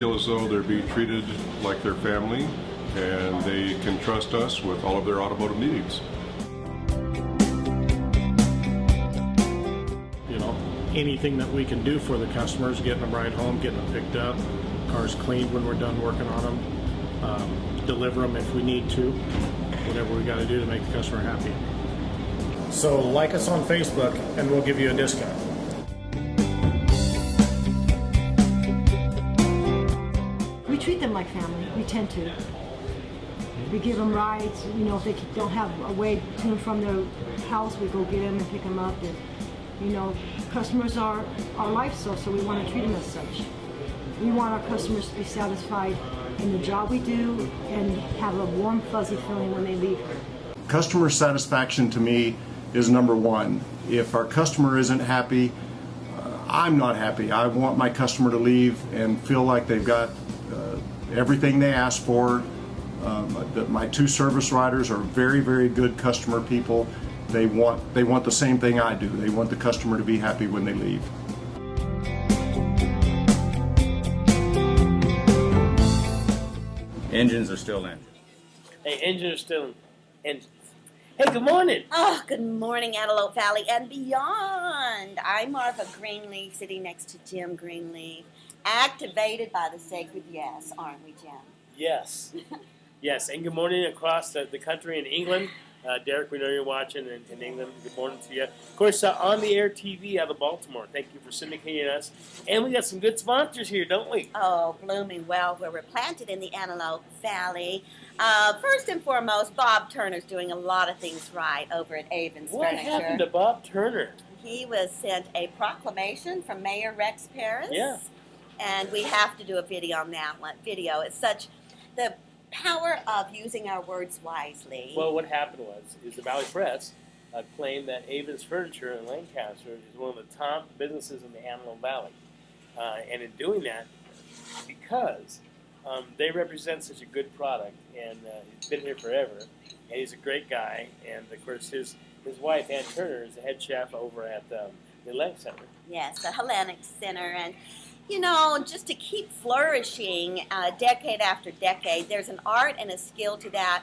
Feel as though they're being treated like their family, and they can trust us with all of their automotive needs. You know, anything that we can do for the customers, getting them right home, getting them picked up, cars cleaned when we're done working on them, deliver them if we need to, whatever we got to do to make the customer happy. So like us on Facebook and we'll give you a discount. We treat them like family. We tend to. We give them rides. You know, if they don't have a way to and from their house, we go get them and pick them up. And, you know, customers are our life source, so we want to treat them as such. We want our customers to be satisfied in the job we do and have a warm, fuzzy feeling when they leave. Customer satisfaction to me is number one. If our customer isn't happy, I'm not happy. I want my customer to leave and feel like they've got everything they asked for. My two service riders are very, very good customer people. They want the same thing I do. They want the customer to be happy when they leave. Engines are still engines. Hey, engines are still engines. Hey, good morning. Oh, good morning, Antelope Valley and beyond. I'm Marva Greenleaf, sitting next to Jim Greenleaf, activated by the sacred yes, aren't we, Jim? Yes. Yes, and good morning across the country in England. Derek, we know you're watching in England. Good morning to you. Of course, on the air TV out of Baltimore. Thank you for syndicating us. And we got some good sponsors here, don't we? Oh, blooming well, where we're planted in the Antelope Valley. First and foremost, Bob Turner's doing a lot of things right over at Avon's What Furniture. happened to Bob Turner? He was sent a proclamation from Mayor Rex Paris. Yeah. And we have to do a video on that one. It's such the power of using our words wisely. Well, what happened is the Valley Press claimed that Avon's Furniture in Lancaster is one of the top businesses in the Antelope Valley. And in doing that, because they represent such a good product, and he's been here forever, and he's a great guy, and of course his wife, Ann Turner, is the head chef over at the Hellenic Center. Yes, the Hellenic Center, and you know, just to keep flourishing decade after decade, there's an art and a skill to that.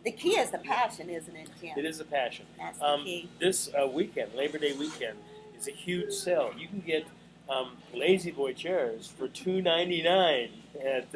The key is the passion, isn't it, Jim? It is a passion. That's the key. This weekend, Labor Day weekend, is a huge sale. You can get Lazy Boy chairs for $2.99 at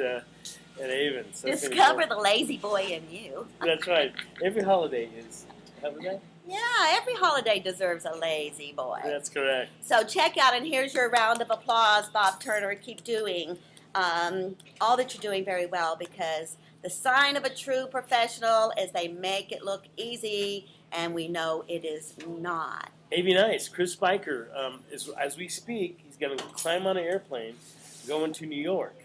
Avon's. Discover the lazy boy in you. That's right. Every holiday is. Have that? Yeah, every holiday deserves a lazy boy. That's correct. So check out, and here's your round of applause, Bob Turner. Keep doing all that you're doing very well, because the sign of a true professional is they make it look easy, and we know it is not. AV Nice, Chris Spiker, as we speak, he's going to climb on an airplane going to New York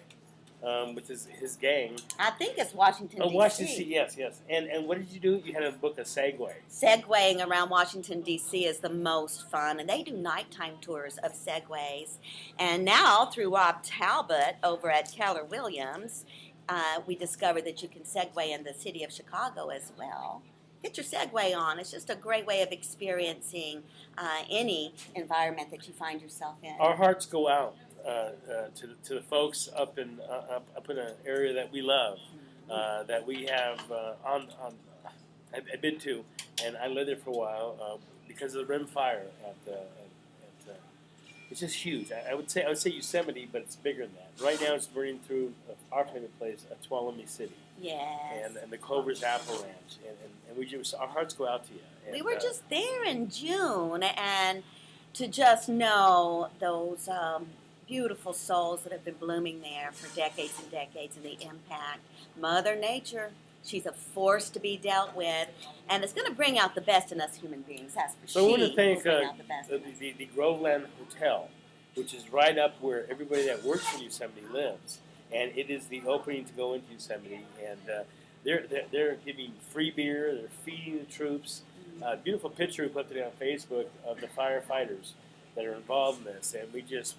with his gang. I think it's Washington, D.C. Washington, D.C., yes. And what did you do? You had to book a Segway. Segwaying around Washington, D.C. is the most fun, and they do nighttime tours of Segways. And now, through Rob Talbot over at Keller Williams, we discovered that you can Segway in the city of Chicago as well. Get your Segway on. It's just a great way of experiencing any environment that you find yourself in. Our hearts go out to the folks up in an area that we love, that we have I've been to, and I lived there for a while because of the Rim Fire it's just huge. I would say Yosemite, but it's bigger than that. Right now, it's burning through our favorite place, Tuolumne City. Yes. And the Clover's Apple Ranch, and we just, our hearts go out to you. And, we were just there in June, and to just know those beautiful souls that have been blooming there for decades and decades, and the impact. Mother Nature, she's a force to be dealt with, and it's going to bring out the best in us human beings, that's for sure. So I want to thank the Groveland Hotel, which is right up where everybody that works in Yosemite lives, and it is the opening to go into Yosemite, and they're giving free beer, they're feeding the troops. Beautiful picture we put today on Facebook of the firefighters that are involved in this, and we just,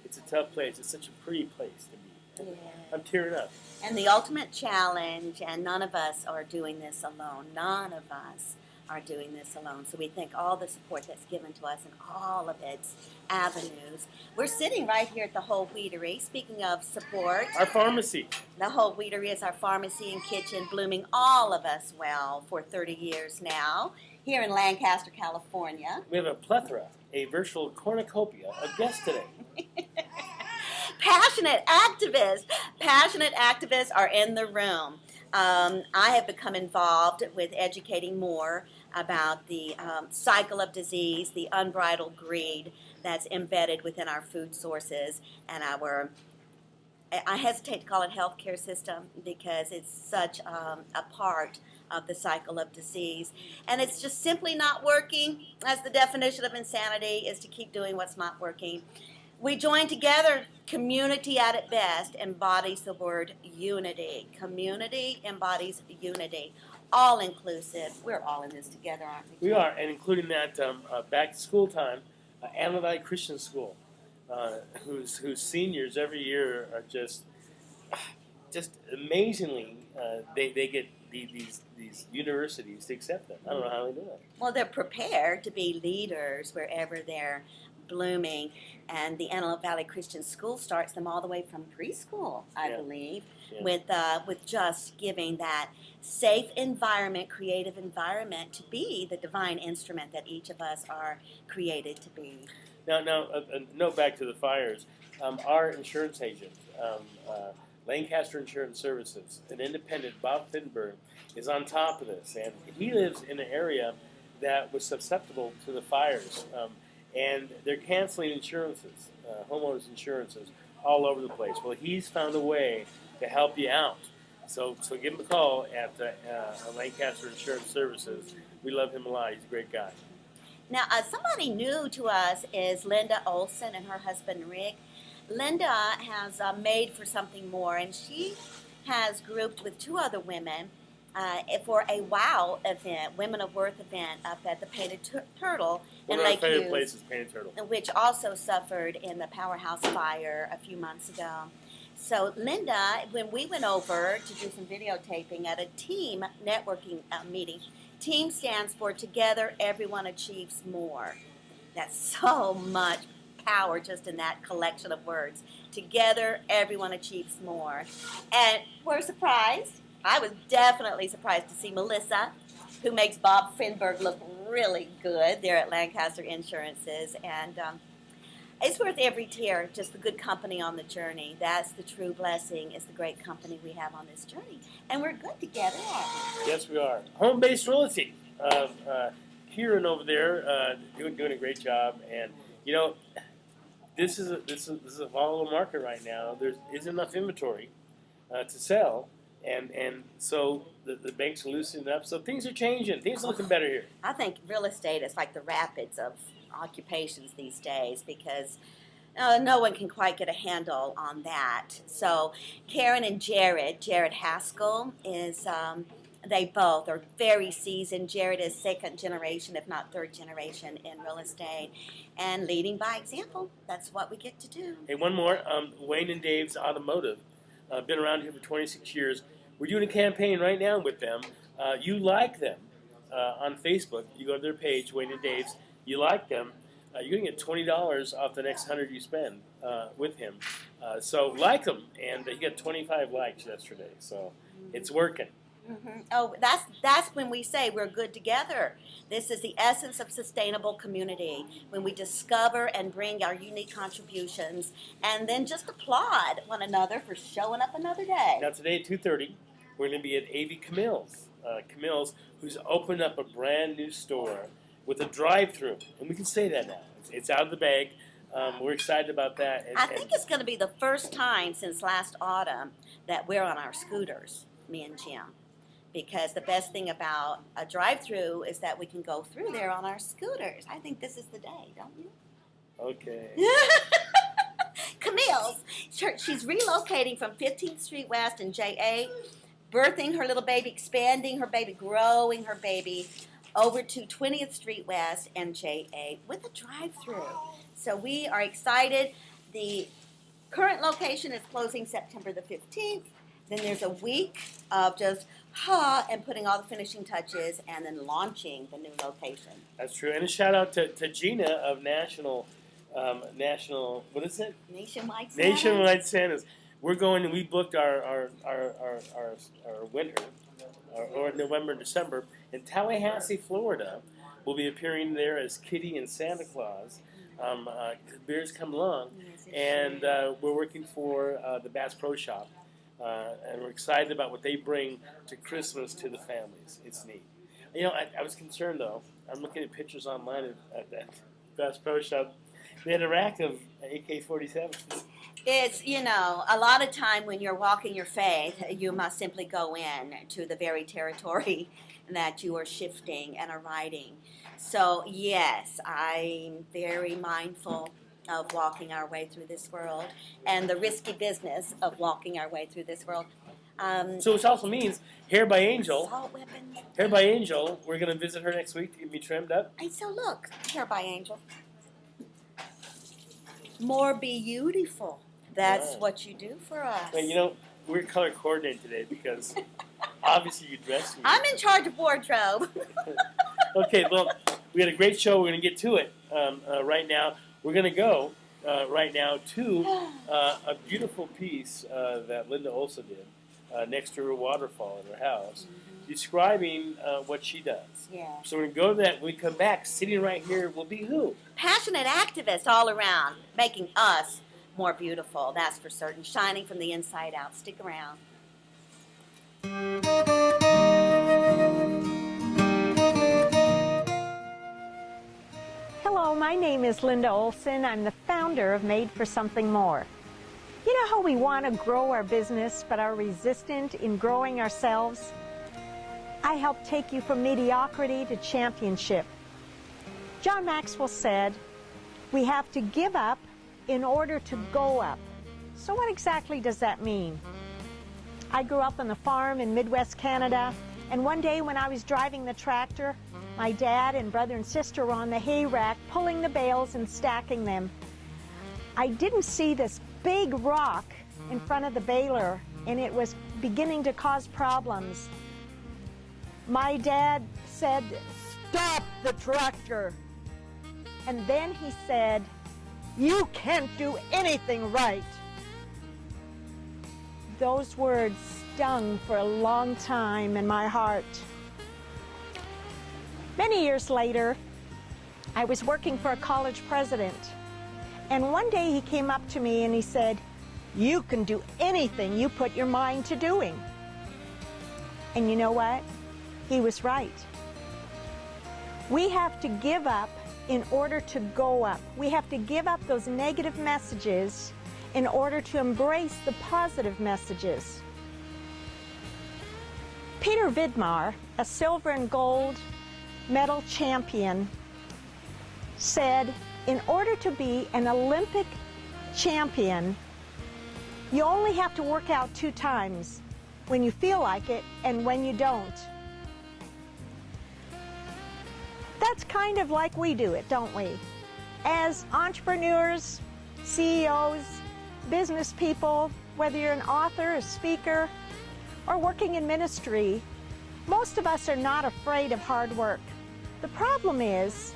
it's a tough place. It's such a pretty place to be. Yeah. I'm tearing up. And the ultimate challenge, and none of us are doing this alone, none of us, are doing this alone. So we thank all the support that's given to us in all of its avenues. We're sitting right here at the Whole Wheatery. Speaking of support, Our pharmacy. the Whole Wheatery is our pharmacy and kitchen, blooming all of us well for 30 years now here in Lancaster, California. We have a plethora, a virtual cornucopia of guests today. Passionate activists are in the room. I have become involved with educating more about the cycle of disease, the unbridled greed that's embedded within our food sources and our, I hesitate to call it healthcare system because it's such a part of the cycle of disease. And it's just simply not working, as the definition of insanity is to keep doing what's not working. We join together. Community at its best embodies the word unity. Community embodies unity. All inclusive. We're all in this together, aren't we? We are, and including that back to school time, Antelope Valley Christian School, whose seniors every year are just amazingly, they get these universities to accept them. I don't know how they do it. Well, they're prepared to be leaders wherever they're blooming, and the Antelope Valley Christian School starts them all the way from preschool, I believe, with just giving that safe environment, creative environment to be the divine instrument that each of us are created to be. Now, a note back to the fires. Our insurance agent, Lancaster Insurance Services, an independent, Bob Finberg, is on top of this, and he lives in an area that was susceptible to the fires. And they're canceling insurances, homeowners insurances, all over the place. Well, he's found a way to help you out. So give him a call at Lancaster Insurance Services. We love him a lot. He's a great guy. Now, somebody new to us is Linda Olson and her husband Rick. Linda has made for something more, and she has grouped with two other women for a WOW event, Women of Worth event up at the Painted Turtle in One of our Lake favorite Hughes, places, Painted Turtle. which also suffered in the powerhouse fire a few months ago. So Linda, when we went over to do some videotaping at a team networking meeting, TEAM stands for Together Everyone Achieves More. That's so much power just in that collection of words. Together Everyone Achieves More. And we're surprised. I was definitely surprised to see Melissa, who makes Bob Finberg look really good there at Lancaster Insurances. And it's worth every tear, just the good company on the journey. That's the true blessing, is the great company we have on this journey. And we're good together, aren't we? Yes, we are. Home-based realty. Kieran over there doing a great job. And, you know, this is a volatile market right now. There isn't enough inventory to sell. And so the banks are loosening up. So things are changing. Things are looking better here. I think real estate is like the rapids of occupations these days because no one can quite get a handle on that. So Karen and Jared Haskell is, they both are very seasoned. Jared is second generation, if not third generation in real estate, and leading by example. That's what we get to do. Hey, one more. Wayne and Dave's Automotive. Been around here for 26 years. We're doing a campaign right now with them. You like them on Facebook. You go to their page, Wayne and Dave's. You like them. You're going to get $20 off the next 100 you spend with him. So like them. And he got 25 likes yesterday. So it's working. Mm-hmm. Oh, that's when we say we're good together. This is the essence of sustainable community, when we discover and bring our unique contributions and then just applaud one another for showing up another day. Now today at 2:30, we're going to be at A.V. Camille's, who's opened up a brand new store with a drive-through. And we can say that now. It's out of the bag. We're excited about that. I think it's going to be the first time since last autumn that we're on our scooters, me and Jim. Because the best thing about a drive-through is that we can go through there on our scooters. I think this is the day, don't you? Okay. Camille's, she's relocating from 15th Street West and J8, birthing her little baby, expanding her baby, growing her baby over to 20th Street West and J8 with a drive-through. So we are excited. The current location is closing September the 15th. Then there's a week of just and putting all the finishing touches and then launching the new location. That's true. And a shout out to Gina of National, what is it? Nationwide Santas. Nationwide Santas. We're going, and we booked our winter, or November and December, in Tallahassee, Florida. We'll be appearing there as Kitty and Santa Claus. Bears come along, and we're working for the Bass Pro Shop, and we're excited about what they bring to Christmas to the families. It's neat. You know, I was concerned though. I'm looking at pictures online at that Bass Pro Shop. They had a rack of AK-47s. It's, you know, a lot of time when you're walking your faith, you must simply go in to the very territory that you are shifting and are riding. So, yes, I'm very mindful of walking our way through this world and the risky business of walking our way through this world. So which also means Hair by Angel. Assault weapons. Hair by Angel, we're going to visit her next week to get me trimmed up. And so look, Hair by Angel. More beautiful. That's what you do for us. Well, you know, we're color coordinated today because obviously you dressed me. I'm in charge of wardrobe. Okay, well, we had a great show. We're going to get to it right now. We're going to go right now to a beautiful piece that Linda Olson did next to her waterfall in her house, describing what she does. Yeah. So we're going to go to that. When we come back, sitting right here will be who? Passionate activists all around, making us more beautiful, that's for certain. Shining from the inside out. Stick around. Hello, my name is Linda Olson. I'm the founder of Made for Something More. You know how we want to grow our business but are resistant in growing ourselves? I help take you from mediocrity to championship. John Maxwell said, we have to give up in order to go up. So what exactly does that mean? I grew up on the farm in Midwest Canada, and one day when I was driving the tractor, my dad and brother and sister were on the hay rack pulling the bales and stacking them. I didn't see this big rock in front of the baler, and it was beginning to cause problems. My dad said, "Stop the tractor." And then he said, "You can't do anything right." Those words stung for a long time in my heart. Many years later, I was working for a college president, and one day he came up to me and he said, "You can do anything you put your mind to doing." And you know what? He was right. We have to give up in order to go up. We have to give up those negative messages in order to embrace the positive messages. Peter Vidmar, a silver and gold medal champion, said, in order to be an Olympic champion, you only have to work out 2 times, when you feel like it and when you don't. That's kind of like we do it, don't we? As entrepreneurs, CEOs, business people, whether you're an author, a speaker, or working in ministry, most of us are not afraid of hard work. The problem is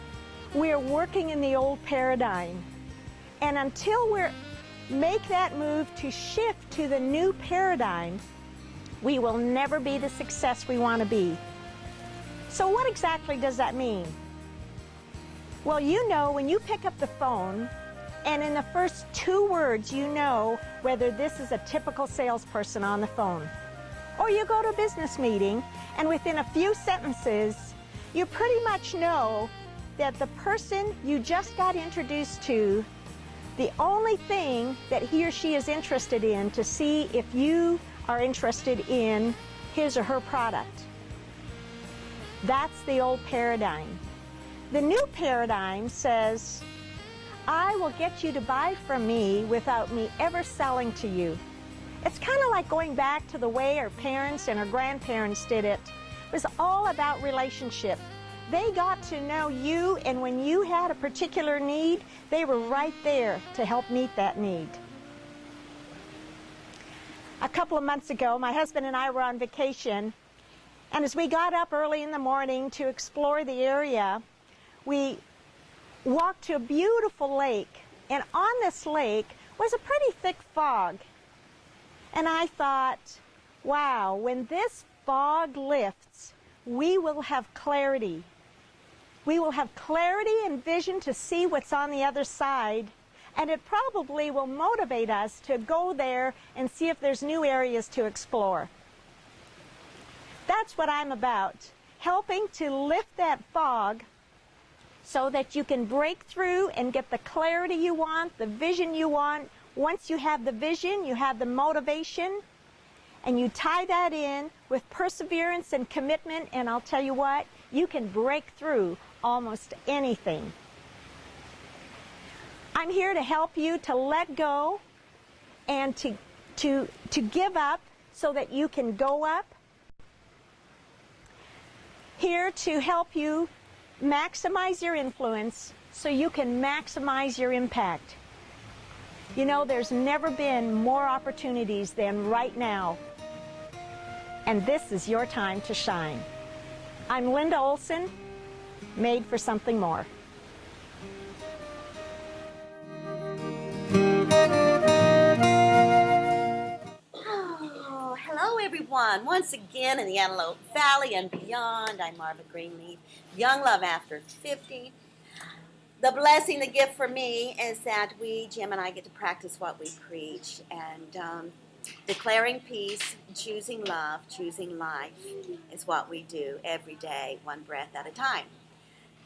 we're working in the old paradigm. And until we make that move to shift to the new paradigm, we will never be the success we want to be. So what exactly does that mean? Well, you know when you pick up the phone and in the first 2 words you know whether this is a typical salesperson on the phone. Or you go to a business meeting and within a few sentences you pretty much know that the person you just got introduced to, the only thing that he or she is interested in to see if you are interested in his or her product. That's the old paradigm. The new paradigm says, I will get you to buy from me without me ever selling to you. It's kind of like going back to the way our parents and our grandparents did it. It was all about relationship. They got to know you, and when you had a particular need, they were right there to help meet that need. A couple of months ago, my husband and I were on vacation, and as we got up early in the morning to explore the area, we walked to a beautiful lake, and on this lake was a pretty thick fog. And I thought, wow, when this fog lifts, we will have clarity. We will have clarity and vision to see what's on the other side, and it probably will motivate us to go there and see if there's new areas to explore. That's what I'm about, helping to lift that fog so that you can break through and get the clarity you want, the vision you want. Once you have the vision, you have the motivation, and you tie that in with perseverance and commitment, and I'll tell you what, you can break through almost anything. I'm here to help you to let go and to give up so that you can go up. Here to help you maximize your influence so you can maximize your impact. You know, there's never been more opportunities than right now. And this is your time to shine. I'm Linda Olson, made for something more. Oh, hello everyone. Once again in the Antelope Valley and beyond, I'm Marva Greenleaf, Younglove After 50. The blessing, the gift for me is that Jim and I, get to practice what we preach, and declaring peace, choosing love, choosing life is what we do every day, one breath at a time.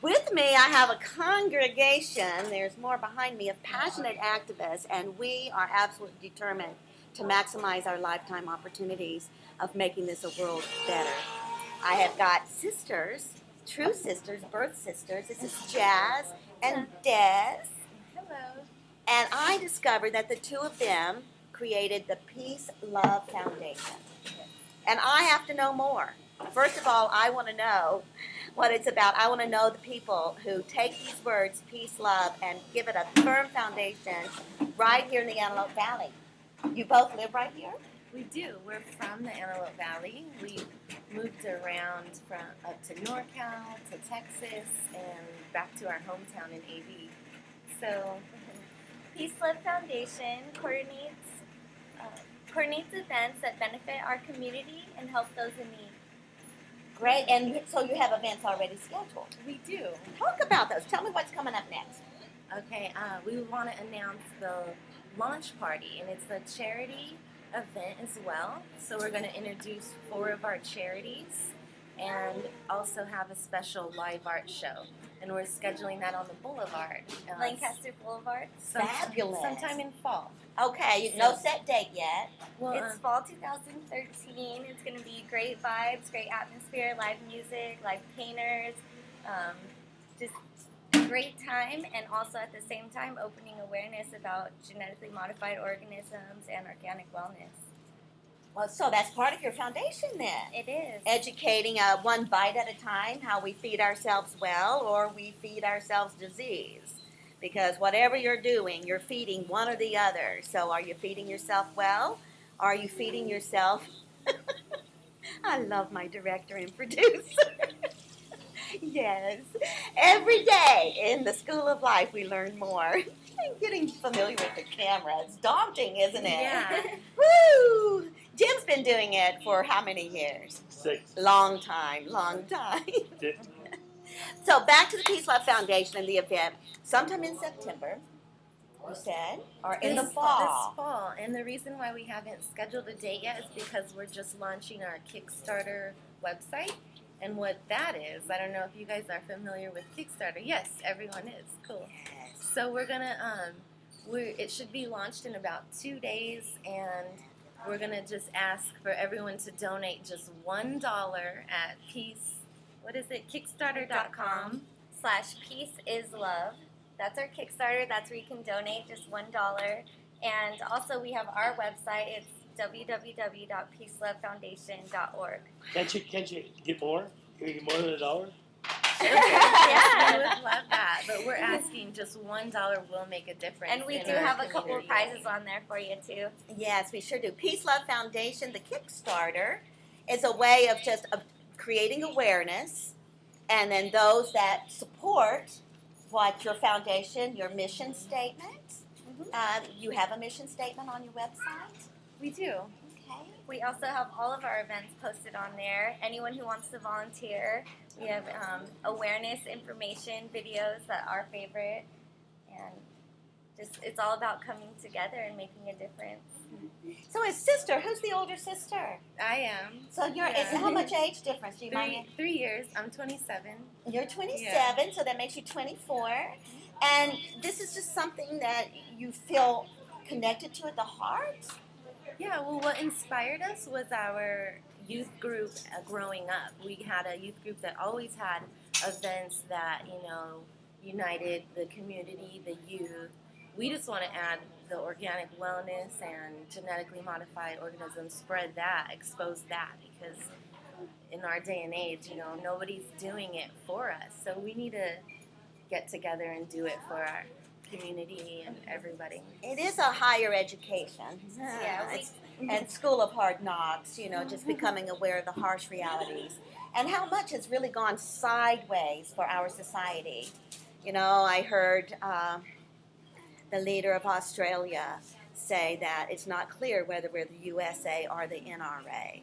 With me, I have a congregation, there's more behind me, of passionate activists, and we are absolutely determined to maximize our lifetime opportunities of making this a world better. I have got sisters, true sisters, birth sisters. This is Jazz and Des. Hello. And I discovered that the two of them created the Peace Love Foundation. And I have to know more. First of all, I want to know what it's about. I want to know the people who take these words, peace, love, and give it a firm foundation right here in the Antelope Valley. You both live right here? We do. We're from the Antelope Valley. We moved around from up to NorCal, to Texas, and back to our hometown in AV. So, Peace Love Foundation coordinates events that benefit our community and help those in need. Great. And so you have events already scheduled. we do. Talk about those. Tell me what's coming up next. Okay, we want to announce the launch party, and it's a charity event as well. So we're going to introduce 4 of our charities and also have a special live art show. And we're scheduling that on the boulevard. Lancaster Boulevard. Fabulous. Sometime in fall. Okay, no set date yet. Well, It's fall 2013. It's going to be great vibes, great atmosphere, live music, live painters, just a great time, and also at the same time opening awareness about genetically modified organisms and organic wellness. Well, so that's part of your foundation then. It is. Educating one bite at a time, how we feed ourselves well or we feed ourselves disease. Because whatever you're doing, you're feeding one or the other. So are you feeding yourself well? Are you feeding yourself? I love my director and producer. Yes. Every day in the School of Life we learn more. Getting familiar with the camera, it's daunting, isn't it? Yeah. Woo! Jim's been doing it for how many years? 6. Long time. So back to the Peace Love Foundation and the event. Sometime in September, you said, or in the fall. This fall. And the reason why we haven't scheduled a date yet is because we're just launching our Kickstarter website. And what that is, I don't know if you guys are familiar with Kickstarter. Yes, everyone is. Cool. Yes. So we're gonna, it should be launched in about 2 days, and we're gonna just ask for everyone to donate just $1 at Kickstarter.com/peaceislove. That's our Kickstarter. That's where you can donate just $1. And also we have our website. It's www.peacelovefoundation.org. Can't you get more? Can you get more than $1? Yes, we would love that. But we're asking just $1 will make a difference. And we in do our have a couple of community. prizes on there for you too. Yes, we sure do. Peace Love Foundation, the Kickstarter, is a way of just creating awareness, and then those that support what your foundation, your mission statement. You have a mission statement on your website? We do. Okay. We also have all of our events posted on there. Anyone who wants to volunteer, we have awareness, information, videos that are favorite, and just it's all about coming together and making a difference. So his sister, who's the older sister? I am. So you're, Yeah. how much age difference? Do you mind? 3 years. I'm 27. You're 27, Yeah. so that makes you 24. And this is just something that you feel connected to at the heart? Yeah, well, what inspired us was our youth group growing up. We had a youth group that always had events that, united the community, the youth. We just want to add the organic wellness and genetically modified organisms, spread that, expose that, because in our day and age, nobody's doing it for us. So we need to get together and do it for our community and everybody. It is a higher education. Yeah, And School of Hard Knocks, just becoming aware of the harsh realities. And how much has really gone sideways for our society. I heard the leader of Australia say that it's not clear whether we're the USA or the NRA.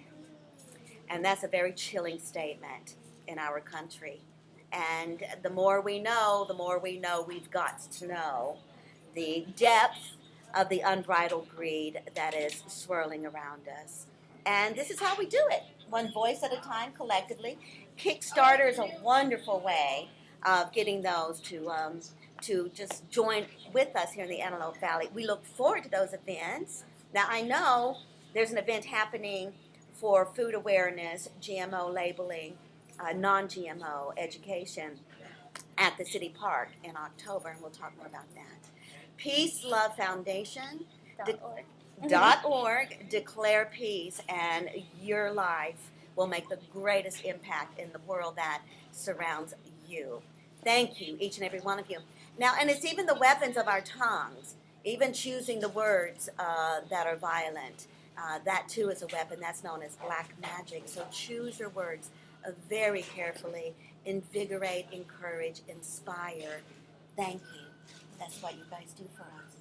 And that's a very chilling statement in our country. And the more we know we've got to know the depth of the unbridled greed that is swirling around us. And this is how we do it, one voice at a time, collectively. Kickstarter is a wonderful way of getting those to just join with us here in the Antelope Valley. We look forward to those events. Now, I know there's an event happening for food awareness, GMO labeling, non-GMO education at the city park in October, and we'll talk more about that. Peace Love Foundation .org. Declare peace, and your life will make the greatest impact in the world that surrounds you. Thank you, each and every one of you. Now, and it's even the weapons of our tongues, even choosing the words that are violent. That too is a weapon. That's known as black magic. So choose your words very carefully. Invigorate, encourage, inspire. Thank you. That's what you guys do for us.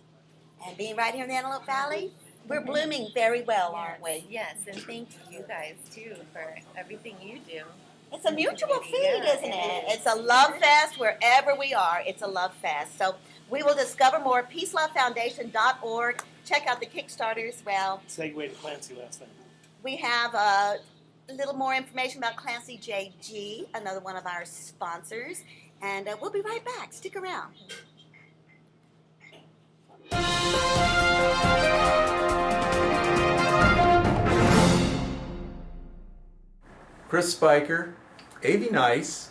And being right here in the Antelope Valley, we're blooming very well, aren't we? Yes, and thank you guys too for everything you do. It's a mutual feed, Yeah, isn't it? it is. It's a love fest wherever we are. It's a love fest. So we will discover more. PeaceLoveFoundation.org. Check out the Kickstarter as well. Segue to Clancy last night. We have a little more information about Clancy JG, another one of our sponsors. And we'll be right back. Stick around. Chris Spiker, AV Nice,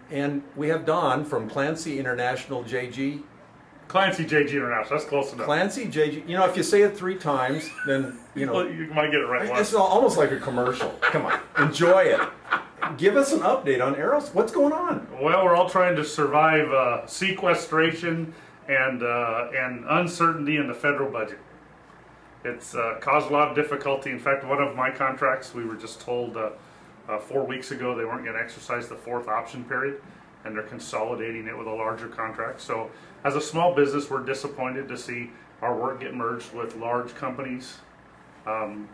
and we have Don from Clancy International JG. Clancy JG International, that's close enough. Clancy JG, if you say it 3 times, then, Well, you might get it right it's once. almost like a commercial. Come on, enjoy it. Give us an update on Eros. What's going on? Well, we're all trying to survive sequestration and uncertainty in the federal budget. It's caused a lot of difficulty. In fact, one of my contracts, we were just told 4 weeks ago they weren't going to exercise the 4th option period, and they're consolidating it with a larger contract. So as a small business, we're disappointed to see our work get merged with large companies'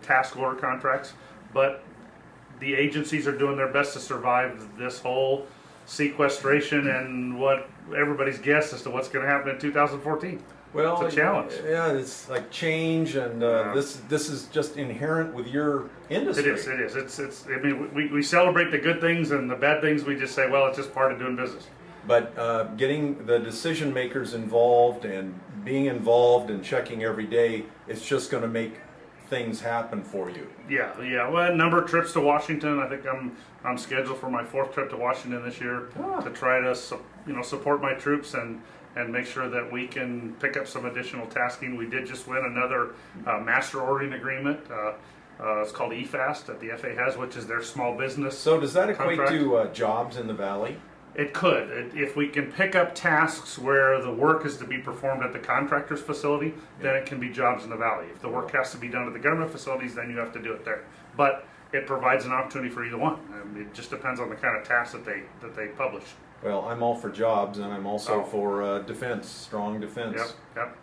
task order contracts, but the agencies are doing their best to survive this whole sequestration and what everybody's guess as to what's going to happen in 2014. Well, It's a challenge. Yeah, it's like change, and this is just inherent with your industry. It is. It's. I mean, we celebrate the good things, and the bad things we just say, well, it's just part of doing business. But getting the decision makers involved and being involved and checking every day, it's just going to make things happen for you. Yeah. Well, a number of trips to Washington. I think I'm scheduled for my 4th trip to Washington this year to try to support my troops and make sure that we can pick up some additional tasking. We did just win another master ordering agreement. It's called EFAST that the FAA has, which is their small business. So does that equate contract. to jobs in the valley? It could. If we can pick up tasks where the work is to be performed at the contractor's facility, then it can be jobs in the valley. If the work has to be done at the government facilities, then you have to do it there. But it provides an opportunity for either one. It just depends on the kind of tasks that they publish. Well, I'm all for jobs, and I'm also for defense, strong defense. Yep.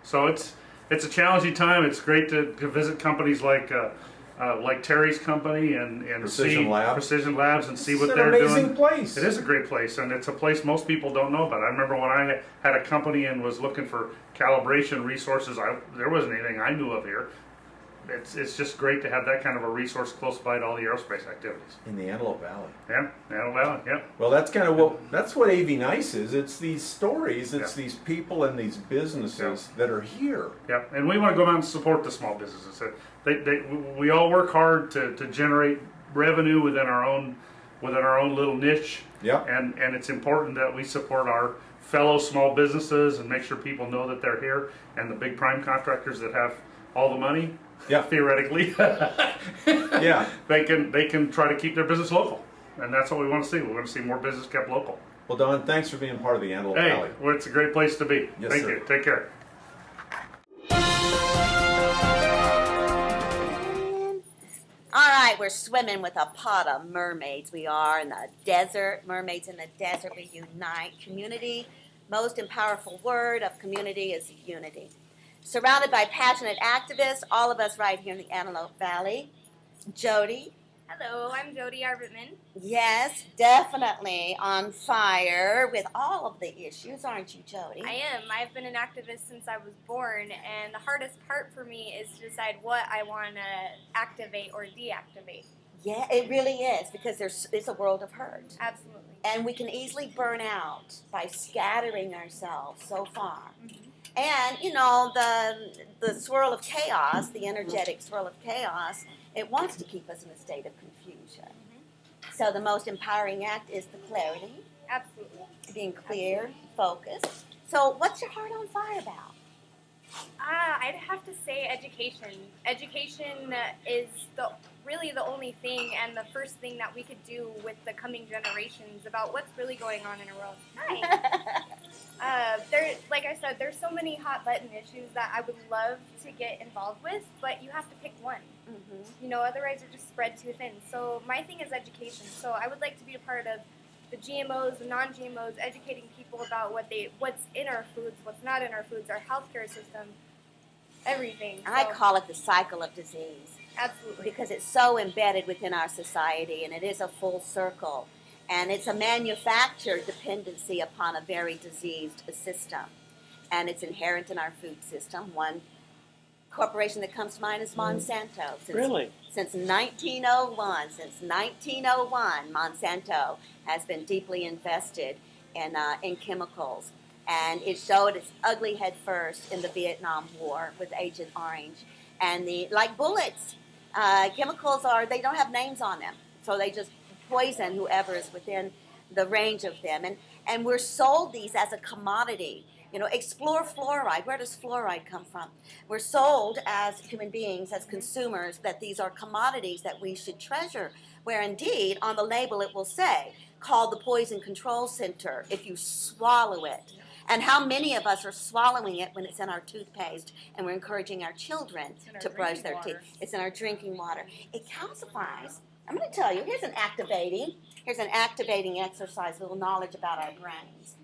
So it's a challenging time. It's great to visit companies like Terry's company and Precision see Lab. Precision Labs and see It's what an they're doing. amazing place. It is a great place, and it's a place most people don't know about. I remember when I had a company and was looking for calibration resources. There wasn't anything I knew of here. It's just great to have that kind of a resource close by to all the aerospace activities. In the Antelope Valley. Yeah, Antelope Valley. Yeah. Well, that's kind of what AV Nice is. It's these stories. It's these people and these businesses that are here. Yeah, and we want to go out and support the small businesses. We all work hard to generate revenue within our own little niche. Yeah. And it's important that we support our fellow small businesses and make sure people know that they're here. And the big prime contractors that have all the money, theoretically, they can try to keep their business local. And that's what we want to see. We want to see more business kept local. Well, Don, thanks for being part of the Antelope Valley. Well, it's a great place to be. Yes, Thank sir. you. Take care. All right, we're swimming with a pot of mermaids. We are in the desert. Mermaids in the desert, we unite. Community, most and powerful word of community is unity. Surrounded by passionate activists, all of us right here in the Antelope Valley. Jody. Hello, I'm Jody Arbitman. Yes, definitely on fire with all of the issues, aren't you, Jody? I am. I've been an activist since I was born, and the hardest part for me is to decide what I want to activate or deactivate. Yeah, it really is, because it's a world of hurt. Absolutely. And we can easily burn out by scattering ourselves so far. Mm-hmm. And, you know, the swirl of chaos, the energetic swirl of chaos, it wants to keep us in a state of confusion. Mm-hmm. So the most empowering act is the clarity. Absolutely. Being clear, focused. So what's your heart on fire about? I'd have to say education. Education is really the only thing and the first thing that we could do with the coming generations about what's really going on in our world. Hi. Like I said, there's so many hot button issues that I would love to get involved with, but you have to pick one. Mm-hmm. You know, otherwise you're just spread too thin. So my thing is education. So I would like to be a part of the GMOs, the non-GMOs, educating people about what's in our foods, what's not in our foods, our healthcare system, everything. I call it the cycle of disease. Absolutely. Because it's so embedded within our society, and it is a full circle. And it's a manufactured dependency upon a very diseased system. And it's inherent in our food system. One corporation that comes to mind is Monsanto. Since 1901, Monsanto has been deeply invested in chemicals. And it showed its ugly head first in the Vietnam War with Agent Orange. And like bullets, chemicals they don't have names on them. So they just poison whoever is within the range of them. And we're sold these as a commodity. You know, explore fluoride. Where does fluoride come from? We're sold as human beings, as consumers, that these are commodities that we should treasure, where indeed on the label it will say, call the Poison Control Center if you swallow it. And how many of us are swallowing it when it's in our toothpaste and we're encouraging our children to brush their teeth? It's in our drinking water. It calcifies. I'm going to tell you, here's an activating exercise, a little knowledge about our brains.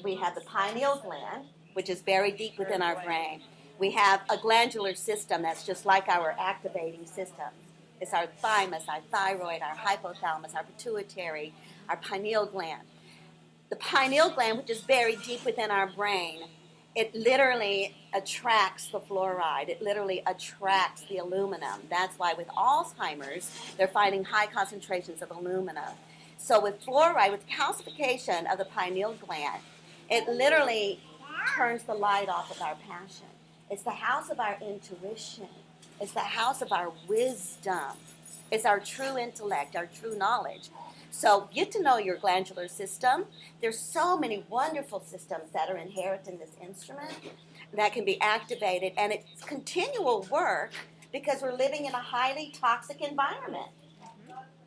We have the pineal gland, which is very deep within our brain. We have a glandular system that's just like our activating system. It's our thymus, our thyroid, our hypothalamus, our pituitary, our pineal gland. The pineal gland, which is buried deep within our brain, it literally attracts the fluoride. It literally attracts the aluminum. That's why with Alzheimer's, they're finding high concentrations of aluminum. So with fluoride, with calcification of the pineal gland, it literally turns the light off of our passion. It's the house of our intuition. It's the house of our wisdom. It's our true intellect, our true knowledge. So get to know your glandular system. There's so many wonderful systems that are inherent in this instrument that can be activated, and it's continual work because we're living in a highly toxic environment.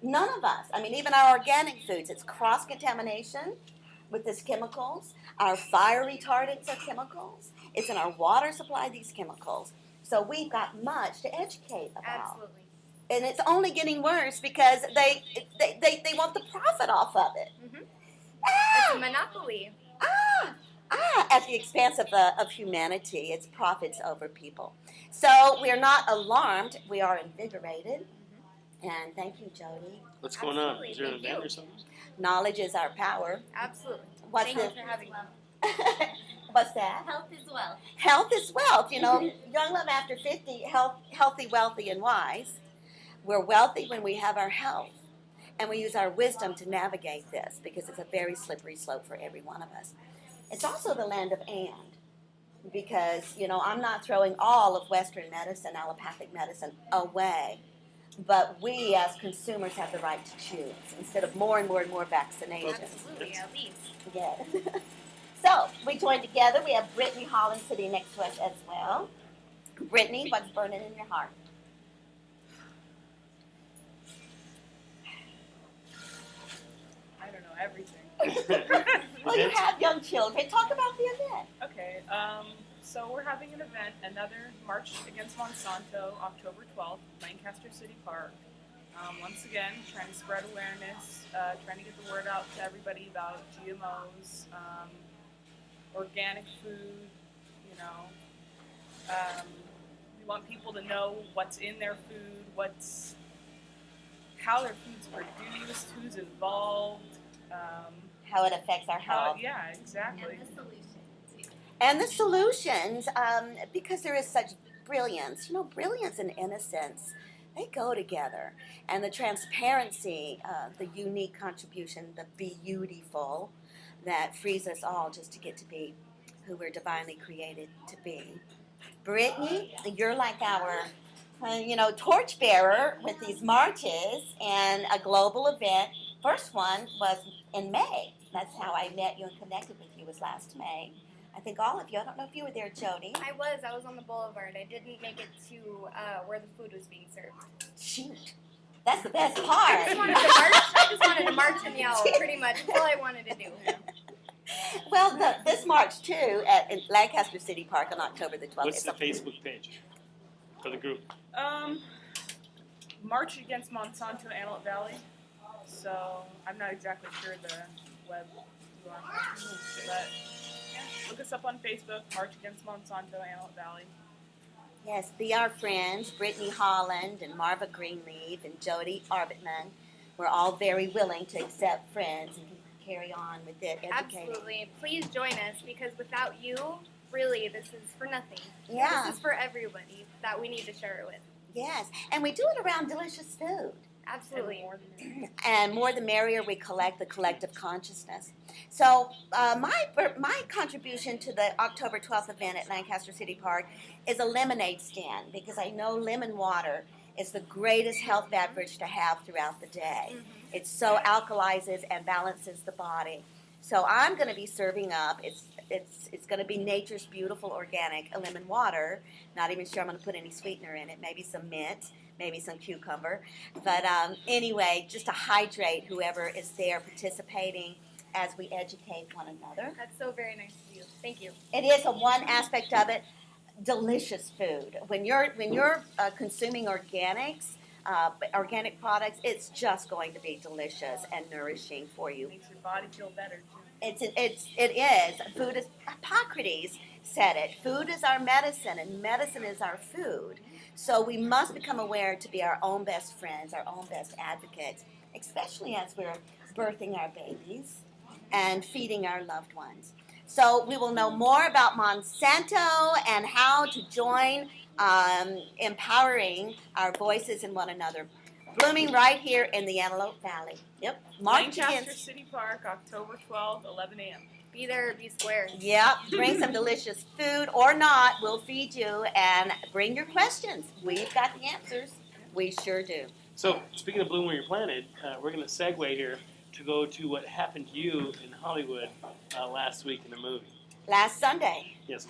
None of us. I mean, even our organic foods, it's cross-contamination with these chemicals. Our fire retardants are chemicals. It's in our water supply, these chemicals. So we've got much to educate about. Absolutely. And it's only getting worse because they want the profit off of it. Mm-hmm. Ah! It's a monopoly. At the expense of humanity. It's profits over people. So we're not alarmed. We are invigorated. And thank you, Jody. What's going on? Absolutely. Is there an Thank event you. or something? Knowledge is our power. Absolutely. What's Thank the- you for having me. What's that? Health is wealth. Health is wealth. You know, Young Love After 50, healthy, wealthy, and wise. We're wealthy when we have our health. And we use our wisdom to navigate this because it's a very slippery slope for every one of us. It's also the land of and. Because, you know, I'm not throwing all of Western medicine, allopathic medicine, away. But we as consumers have the right to choose instead of more and more and more vaccinations. Absolutely, at least. Yes. So, we joined together. We have Brittany Holland sitting next to us as well. Brittany, what's burning in your heart? I don't know, everything. Well, you have young children. Talk about the event. Okay, so we're having an event, another March Against Monsanto, October 12th, Lancaster City Park. Once again, trying to spread awareness, trying to get the word out to everybody about GMOs, organic food, you know. We want people to know what's in their food, how their food's produced, who's involved. How it affects our health. Yeah, exactly. And the solution, too. And the solutions, because there is such brilliance, you know, brilliance and innocence, they go together. And the transparency, the unique contribution, the beautiful, that frees us all just to get to be who we're divinely created to be. Brittany, you're like our, torchbearer with these marches and a global event. First one was in May. That's how I met you and connected with you, was last May. I think all of you. I don't know if you were there, Jody. I was on the boulevard. I didn't make it to where the food was being served. Shoot. That's the best part. I just wanted to march and yell, pretty much. That's all I wanted to do. Well, this March, too, at Lancaster City Park on October the 12th. What's the Facebook page for the group? March Against Monsanto, Antelope Valley. So I'm not exactly sure the web URL, but yeah, look us up on Facebook, March Against Monsanto, Antelope Valley. Yes, be our friends, Brittany Holland and Marva Greenleaf and Jody Arbitman. We're all very willing to accept friends and carry on with it, educating. Absolutely. Please join us, because without you, really, this is for nothing. Yeah. This is for everybody that we need to share it with. Yes, and we do it around delicious food. Absolutely. And more the merrier, we collect the collective consciousness. So my contribution to the October 12th event at Lancaster City Park is a lemonade stand, because I know lemon water is the greatest health beverage to have throughout the day. Mm-hmm. It so alkalizes and balances the body. So I'm going to be serving up, it's going to be nature's beautiful organic lemon water. Not even sure I'm going to put any sweetener in it, maybe some mint, maybe some cucumber. But anyway, just to hydrate whoever is there participating as we educate one another. That's so very nice of you. Thank you. It is a one aspect of it, delicious food. When you're consuming organics, organic products, it's just going to be delicious and nourishing for you. Makes your body feel better too. It is. Food is, Hippocrates said it. Food is our medicine, and medicine is our food. So we must become aware to be our own best friends, our own best advocates, especially as we're birthing our babies and feeding our loved ones. So we will know more about Monsanto and how to join empowering our voices in one another. Blooming right here in the Antelope Valley. Yep. March Lancaster against. City Park, October 12th, 11 a.m. Be there, be square. Yep. Bring some delicious food or not. We'll feed you, and bring your questions. We've got the answers. We sure do. So, speaking of bloom where you're planted, we're going to segue here to go to what happened to you in Hollywood last week in the movie. Last Sunday. Yes.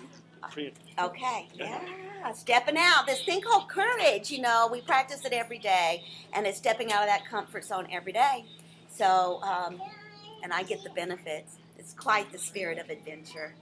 Okay, yeah, stepping out. This thing called courage, you know, we practice it every day, and it's stepping out of that comfort zone every day. So, and I get the benefits. It's quite the spirit of adventure.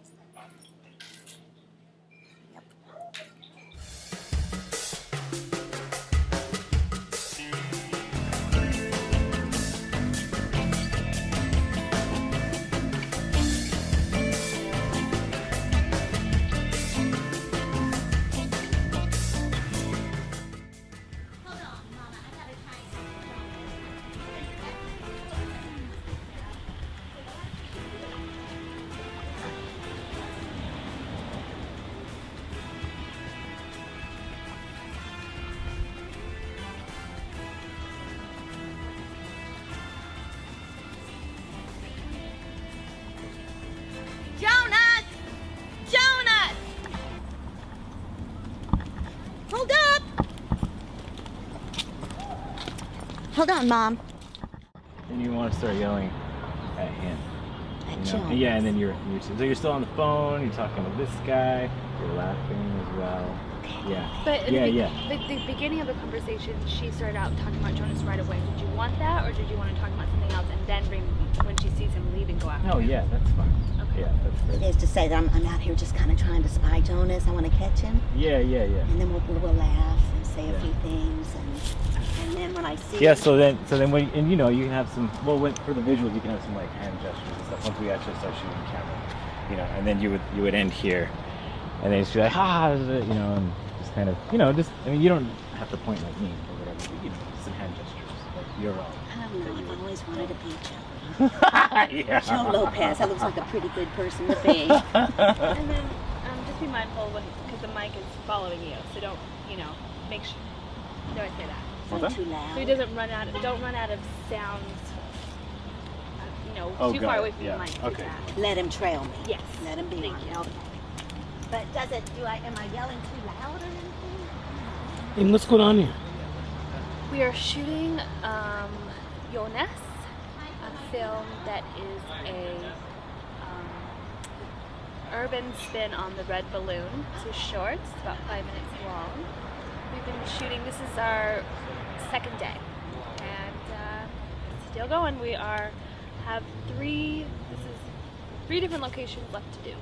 Jonas! Jonas! Hold up! Hold on, Mom. And you want to start yelling at him. At You know? Jonas. Yeah, and then you're still on the phone. You're talking to this guy. You're laughing as well. Yeah. But at yeah. the beginning of the conversation, she started out talking about Jonas right away. Did you want that, or did you want to talk about something else and then bring, when she sees him leaving, go after Oh him? yeah, that's fine. Okay. Yeah, that's great. It is to say that I'm out here just kind of trying to spy Jonas. I want to catch him. Yeah. And then we'll laugh and say a few things, and then when I see Yeah. him, So then when you know you can have some for the visuals you can have some like hand gestures and stuff once we actually start shooting camera, you know, and then you would end here, and then it's like you know, and just kind of just I mean you don't have to point like me or whatever, but, you know, some hand gestures like your own. I don't know. I've always wanted to be Joe. Yeah. Joe Lopez. That looks like a pretty good person to be. And then just be mindful because the mic is following you, so don't make sure. Don't say that. Not too loud. So he doesn't don't run out of sounds. Too far away from the mic. Okay. Let him trail me. Yes. Let him be. Thank you. Okay. But am I yelling too loud or anything? And what's going on here? We are shooting Jonas, a film that is a urban spin on the Red Balloon. It's a short. It's about 5 minutes long. We've been shooting. This is our second day, and still going. We have three different locations left to do.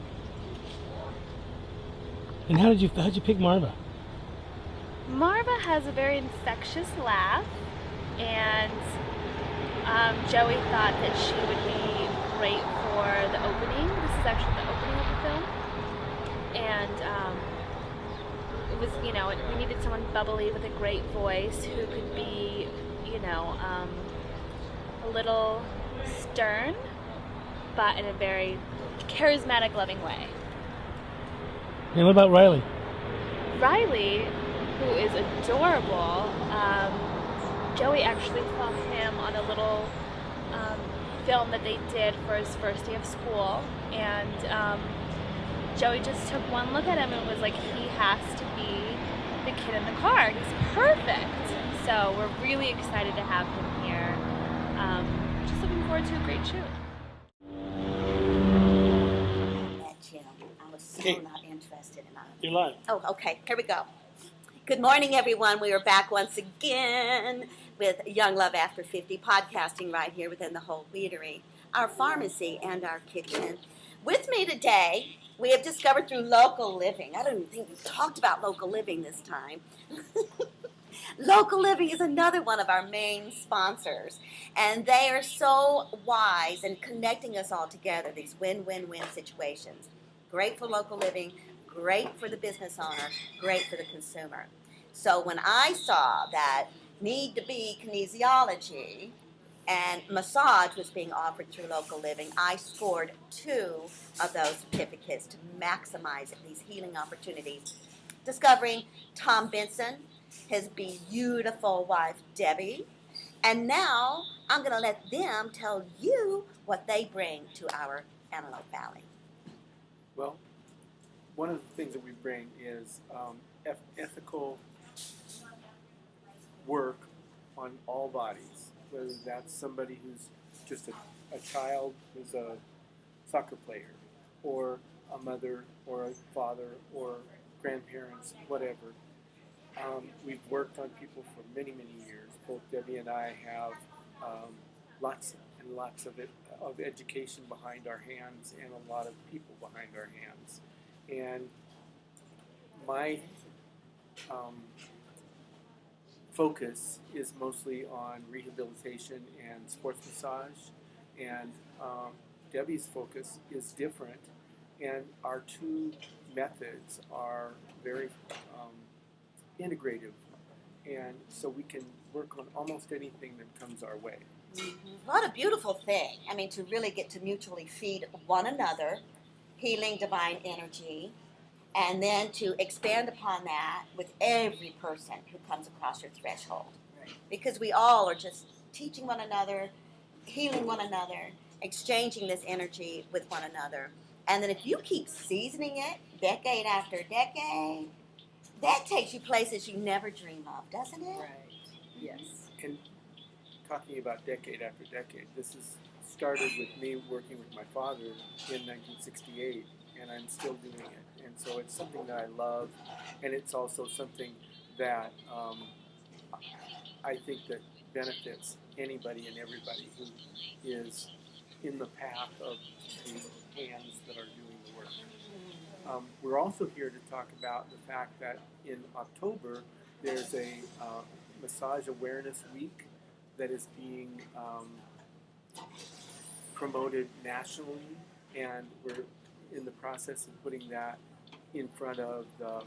And how'd you pick Marva? Marva has a very infectious laugh, and Joey thought that she would be great for the opening. This is actually the opening of the film, and it was, we needed someone bubbly with a great voice who could be, a little stern, but in a very charismatic, loving way. And what about Riley? Riley, who is adorable, Joey actually saw him on a little film that they did for his first day of school, and Joey just took one look at him and was like, he has to be the kid in the car. He's perfect. So we're really excited to have him here. Just looking forward to a great shoot. I was so not interested in that. You're live. Oh, okay. Here we go. Good morning, everyone. We are back once again with Younglove After 50, podcasting right here within the whole Weedery, our pharmacy and our kitchen. With me today, we have discovered through local living. I don't even think we've talked about local living this time. Local Living is another one of our main sponsors, and they are so wise in connecting us all together, these win-win-win situations. Great for local living, great for the business owner, great for the consumer. So when I saw that need-to-be kinesiology and massage was being offered through local living, I scored 2 of those certificates to maximize these healing opportunities. Discovering Tom Benson, his beautiful wife, Debbie, and now I'm going to let them tell you what they bring to our Antelope Valley. Well, one of the things that we bring is ethical work on all bodies, whether that's somebody who's just a child who's a soccer player, or a mother or a father or grandparents, whatever. We've worked on people for many, many years. Both Debbie and I have lots and lots of education behind our hands and a lot of people behind our hands. And my focus is mostly on rehabilitation and sports massage, and Debbie's focus is different, and our two methods are very integrative, and so we can work on almost anything that comes our way. What a beautiful thing. I mean, to really get to mutually feed one another, healing divine energy, and then to expand upon that with every person who comes across your threshold. Right. Because we all are just teaching one another, healing one another, exchanging this energy with one another. And then if you keep seasoning it decade after decade, that takes you places you never dream of, doesn't it? Right. Yes. And talking about decade after decade, this is started with me working with my father in 1968, and I'm still doing it. And so it's something that I love, and it's also something that I think that benefits anybody and everybody who is in the path of the hands that are doing the work. We're also here to talk about the fact that in October there's a Massage Awareness Week that is being promoted nationally, and we're in the process of putting that in front of the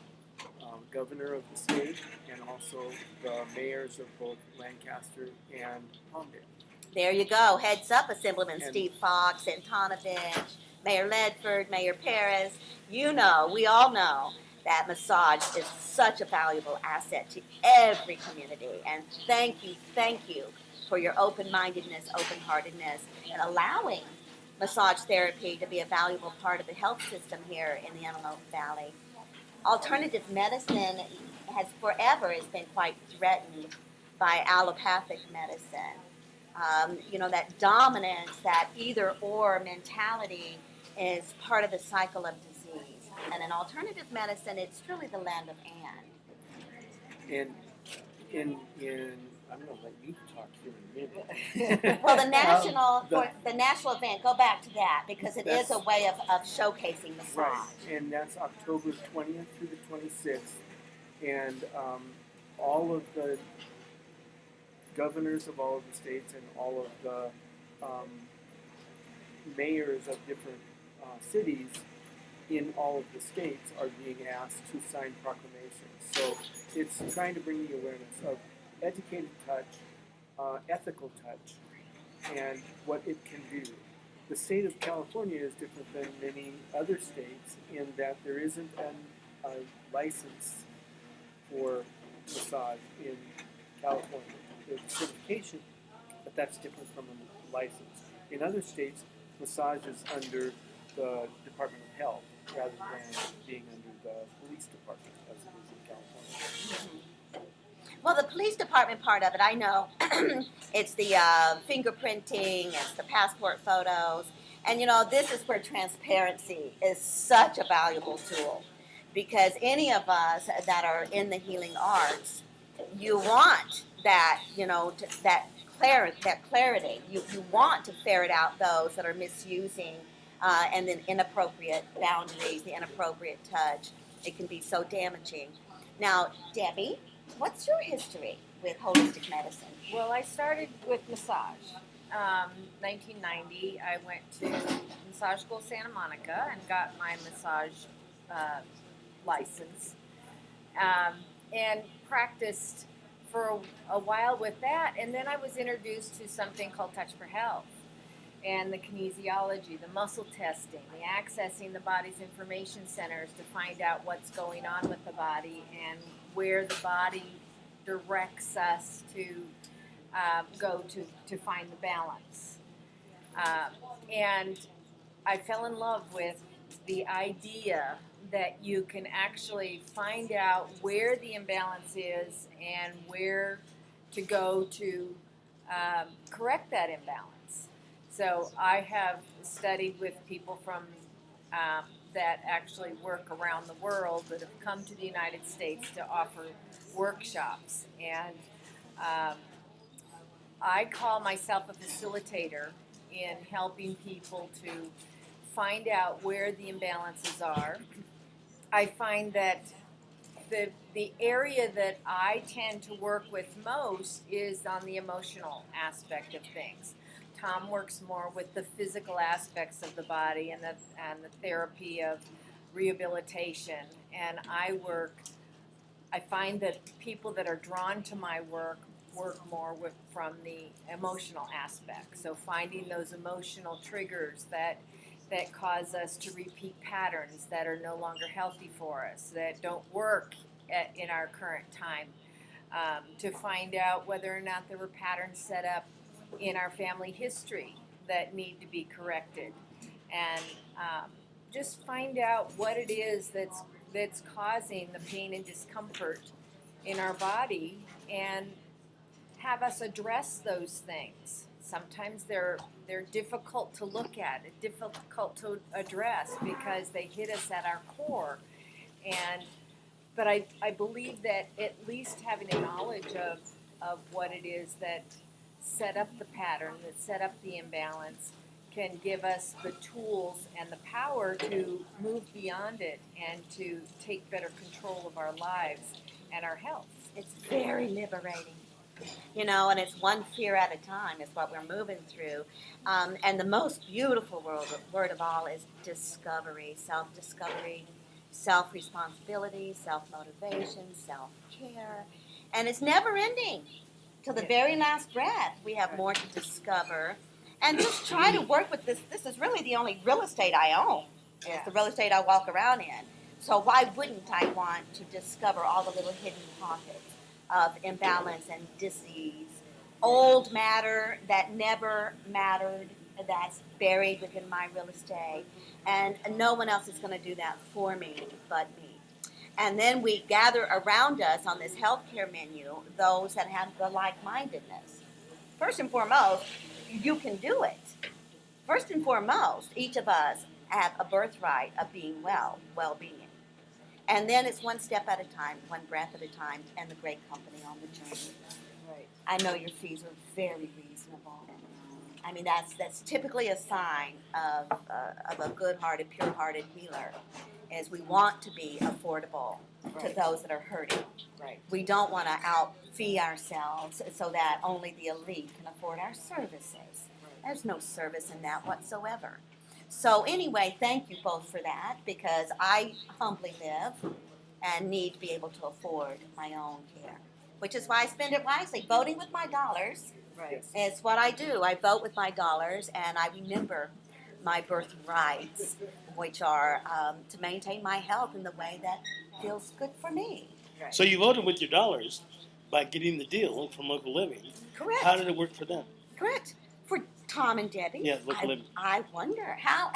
governor of the state and also the mayors of both Lancaster and Palmdale. There you go. Heads up, Assemblyman Steve Fox and Tonovich, Mayor Ledford, Mayor Perez. You know, we all know that massage is such a valuable asset to every community. And thank you for your open-mindedness, open-heartedness, and allowing massage therapy to be a valuable part of the health system here in the Antelope Valley. Alternative medicine has been quite threatened by allopathic medicine. You know, that dominance, that either-or mentality is part of the cycle of disease. And in alternative medicine, it's truly the land of Anne. And I'm going to let you talk here in a minute. Well, the national event, go back to that, because it is a way of showcasing massage. Right, and that's October 20th through the 26th. And all of the governors of all of the states and all of the mayors of different cities in all of the states are being asked to sign proclamations. So it's trying to bring the awareness of educated touch, ethical touch, and what it can do. The state of California is different than many other states in that there isn't a license for massage in California. There's certification, but that's different from a license. In other states, massage is under the Department of Health rather than being under the police department as it is in California. Well, the police department part of it, I know. It's the fingerprinting, it's the passport photos. And, you know, this is where transparency is such a valuable tool. Because any of us that are in the healing arts, you want that, you know, that clarity. You want to ferret out those that are misusing and then inappropriate boundaries, the inappropriate touch. It can be so damaging. Now, Debbie, what's your history with holistic medicine? Well, I started with massage. 1990, I went to Massage School Santa Monica and got my massage license and practiced for a while with that. And then I was introduced to something called Touch for Health and the kinesiology, the muscle testing, the accessing the body's information centers to find out what's going on with the body and where the body directs us to go to find the balance. And I fell in love with the idea that you can actually find out where the imbalance is and where to go to correct that imbalance. So I have studied with people from that actually work around the world that have come to the United States to offer workshops. And I call myself a facilitator in helping people to find out where the imbalances are. I find that the area that I tend to work with most is on the emotional aspect of things. Tom works more with the physical aspects of the body and the therapy of rehabilitation, and I find that people that are drawn to my work more from the emotional aspect. So finding those emotional triggers that cause us to repeat patterns that are no longer healthy for us, that don't work in our current time, to find out whether or not there were patterns set up in our family history that need to be corrected, and just find out what it is that's causing the pain and discomfort in our body, and have us address those things. Sometimes they're difficult to look at, difficult to address because they hit us at our core. But I believe that at least having a knowledge of what it is that set up the pattern, that set up the imbalance, can give us the tools and the power to move beyond it and to take better control of our lives and our health. It's very liberating. You know, and it's one fear at a time is what we're moving through. And the most beautiful word of all is discovery, self-discovery, self-responsibility, self-motivation, self-care. And it's never ending. Till the very last breath, we have more to discover. And just try to work with this. This is really the only real estate I own. It's the real estate I walk around in. So why wouldn't I want to discover all the little hidden pockets of imbalance and disease, old matter that never mattered, that's buried within my real estate, and no one else is going to do that for me but me. And then we gather around us on this healthcare menu those that have the like-mindedness. First and foremost, you can do it. First and foremost, each of us have a birthright of being well-being. And then it's one step at a time, one breath at a time, and the great company on the journey. Right. I know your fees are very reasonable. I mean, that's typically a sign of a good-hearted, pure-hearted healer, is we want to be affordable to those that are hurting. Right. We don't want to out-fee ourselves so that only the elite can afford our services. Right. There's no service in that whatsoever. So anyway, thank you both for that, because I humbly live and need to be able to afford my own care, which is why I spend it wisely. Voting with my dollars is what I do. I vote with my dollars, and I remember my birthrights, which are to maintain my health in the way that feels good for me. Right. So you voted with your dollars by getting the deal from Local Living. Correct. How did it work for them? Correct. For Tom and Debbie. Yeah, Local Living. I wonder how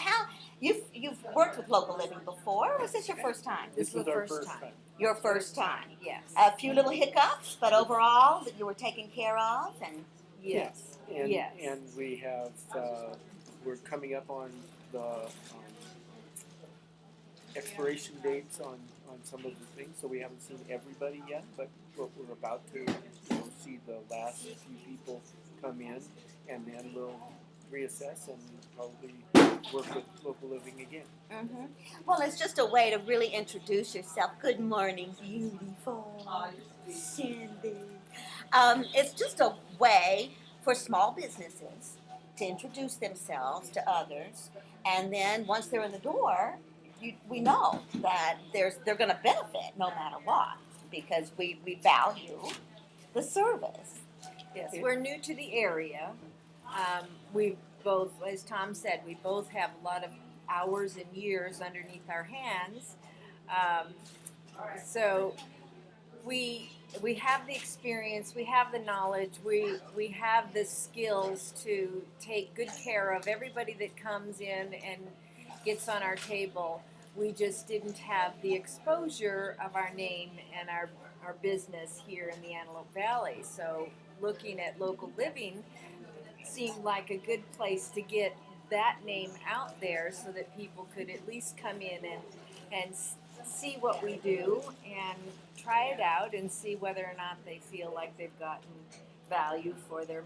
you've worked with Local Living before, or was this your first time? This was the first time. Your first time. Yes. A few little hiccups, but overall that you were taken care of, and Yes. And, Yes. and we have, we're coming up on the expiration dates on some of the things, so we haven't seen everybody yet, but we're about to see the last few people come in, and then we'll reassess and probably work with Local Living again. Mm-hmm. Well, it's just a way to really introduce yourself. Good morning, beautiful Cindy. It's just a way for small businesses to introduce themselves to others, and then once they're in the door, we know that they're going to benefit no matter what, because we value the service. Yes, we're new to the area. We both, as Tom said, we both have a lot of hours and years underneath our hands. So we have the experience, we have the knowledge, we have the skills to take good care of everybody that comes in and gets on our table. We just didn't have the exposure of our name and our business here in the Antelope Valley. So looking at Local Living seemed like a good place to get that name out there so that people could at least come in and see what we do and try it out and see whether or not they feel like they've gotten value for their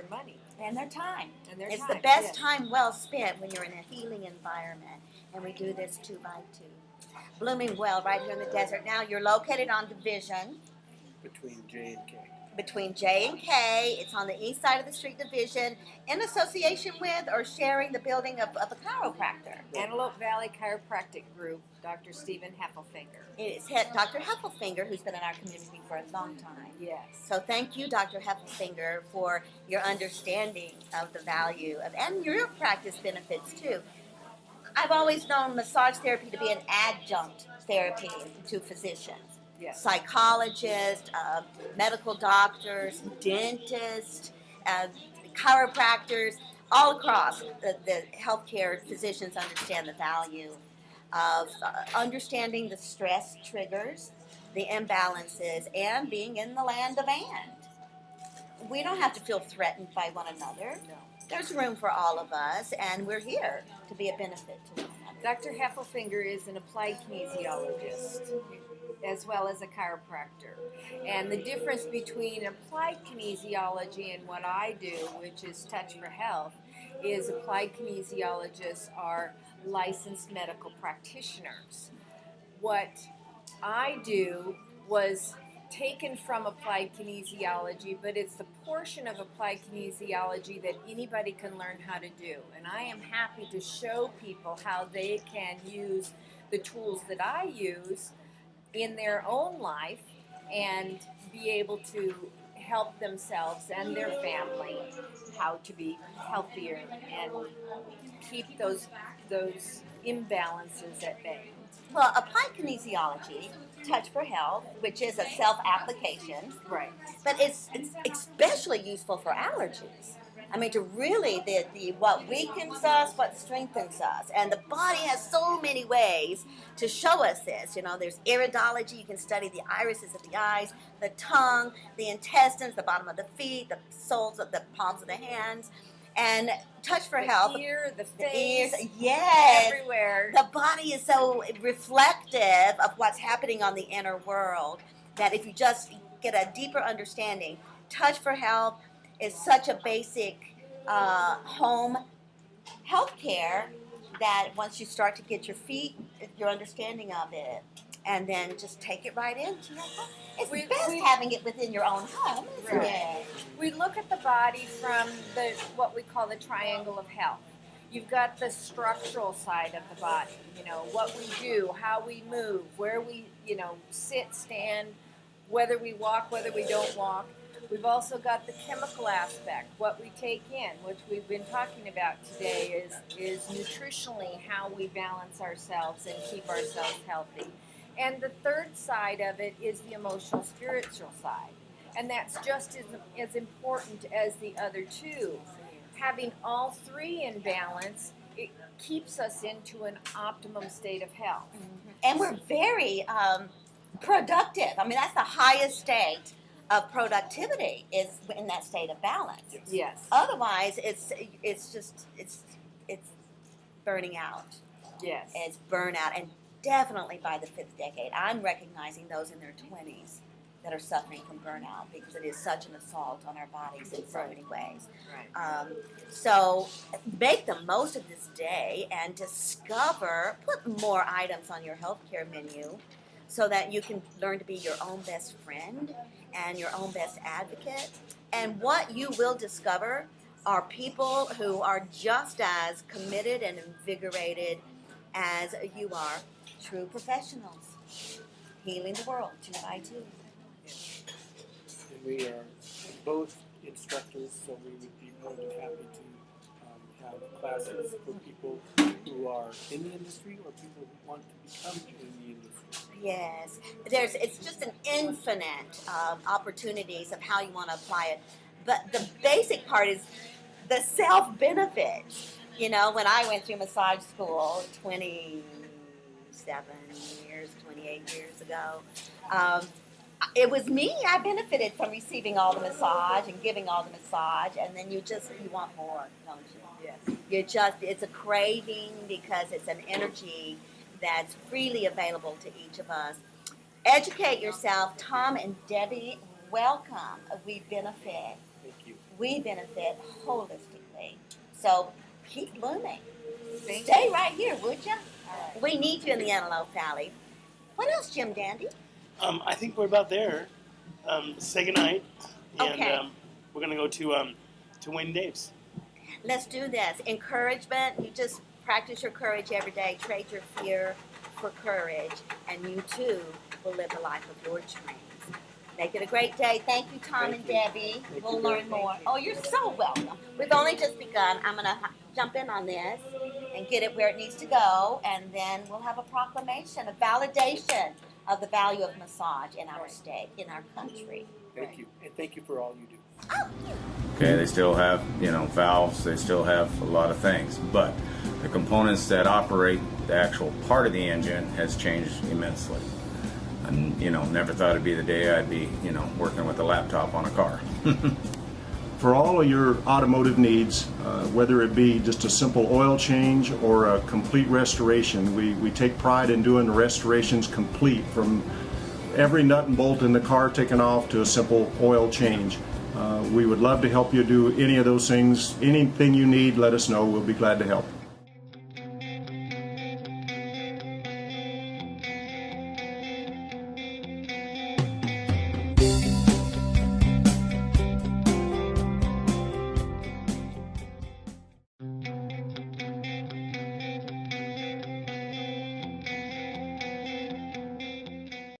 money. And their time. And their It's time, the best yes. time well spent when you're in a healing environment. And we do this 2 by 2. Blooming well right here in the desert. Now you're located on Division. Between J and K. Between J and K. It's on the east side of the street Division, in association with or sharing the building of a chiropractor. Antelope Valley Chiropractic Group, Dr. Stephen Heffelfinger. It's Dr. Heffelfinger, who's been in our community for a long time. Yes. So thank you, Dr. Heffelfinger, for your understanding of the value of, and your practice benefits too. I've always known massage therapy to be an adjunct therapy to physicians. Yes. Psychologists, medical doctors, dentists, chiropractors, all across the healthcare physicians understand the value of understanding the stress triggers, the imbalances, and being in the land of and. We don't have to feel threatened by one another. No. There's room for all of us, and we're here to be a benefit to one another. Dr. Heffelfinger is an applied kinesiologist as well as a chiropractor. And the difference between applied kinesiology and what I do, which is Touch for Health, is applied kinesiologists are licensed medical practitioners. What I do was taken from applied kinesiology, but it's the portion of applied kinesiology that anybody can learn how to do. And I am happy to show people how they can use the tools that I use in their own life and be able to help themselves and their family how to be healthier and keep those imbalances at bay. Well, applied kinesiology, Touch for Health, which is a self-application, right? But it's especially useful for allergies. I mean, to really the what weakens us, what strengthens us, and the body has so many ways to show us this. You know, there's iridology. You can study the irises of the eyes, the tongue, the intestines, the bottom of the feet, the soles of the palms of the hands. And Touch for Health. The ear, the face, ears, yes, everywhere. The body is so reflective of what's happening on the inner world that if you just get a deeper understanding, Touch for Health is such a basic home health care that once you start to get your understanding of it, and then just take it right into your home. It's best having it within your own home, isn't it? We look at the body from what we call the triangle of health. You've got the structural side of the body, you know, what we do, how we move, where we, you know, sit, stand, whether we walk, whether we don't walk. We've also got the chemical aspect, what we take in, which we've been talking about today is nutritionally how we balance ourselves and keep ourselves healthy. And the third side of it is the emotional, spiritual side. And that's just as important as the other two. Having all three in balance, it keeps us into an optimum state of health. And we're very productive. I mean, that's the highest state of productivity is in that state of balance. Yes. Otherwise, it's burning out. Yes. It's burnout, and definitely by the 5th decade, I'm recognizing those in their 20s that are suffering from burnout because it is such an assault on our bodies in so many ways. Right. So make the most of this day and put more items on your healthcare menu so that you can learn to be your own best friend and your own best advocate. And what you will discover are people who are just as committed and invigorated as you are, true professionals, healing the world 2 by 2. And we are both instructors, so we would be more than happy to have classes for people who are in the industry or people who want to become in the industry. Yes, it's just an infinite opportunities of how you want to apply it. But the basic part is the self-benefit. You know, when I went through massage school 28 years ago, it was me. I benefited from receiving all the massage and giving all the massage, and then you want more, don't you? Yes. it's a craving because it's an energy that's freely available to each of us. Educate yourself. Tom and Debbie, welcome. We benefit. Thank you. We benefit holistically. So keep blooming. Stay right here, would you? We need you in the Antelope Valley. What else, Jim Dandy? I think we're about there. Say goodnight. And Okay. we're going to go to Wayne Dave's. Let's do this. Encouragement. You just practice your courage every day. Trade your fear for courage. And you too will live the life of your dreams. Make it a great day. Thank you, Tom and Debbie. We'll learn more. Oh, you're so welcome. We've only just begun. I'm going to jump in on this and get it where it needs to go. And then we'll have a proclamation, a validation of the value of massage in our state, in our country. Thank you, and thank you for all you do. Okay, they still have, valves, they still have a lot of things, but the components that operate the actual part of the engine has changed immensely. And, never thought it'd be the day I'd be, working with a laptop on a car. For all of your automotive needs, whether it be just a simple oil change or a complete restoration, we take pride in doing the restorations complete, from every nut and bolt in the car taken off to a simple oil change. We would love to help you do any of those things. Anything you need, let us know. We'll be glad to help.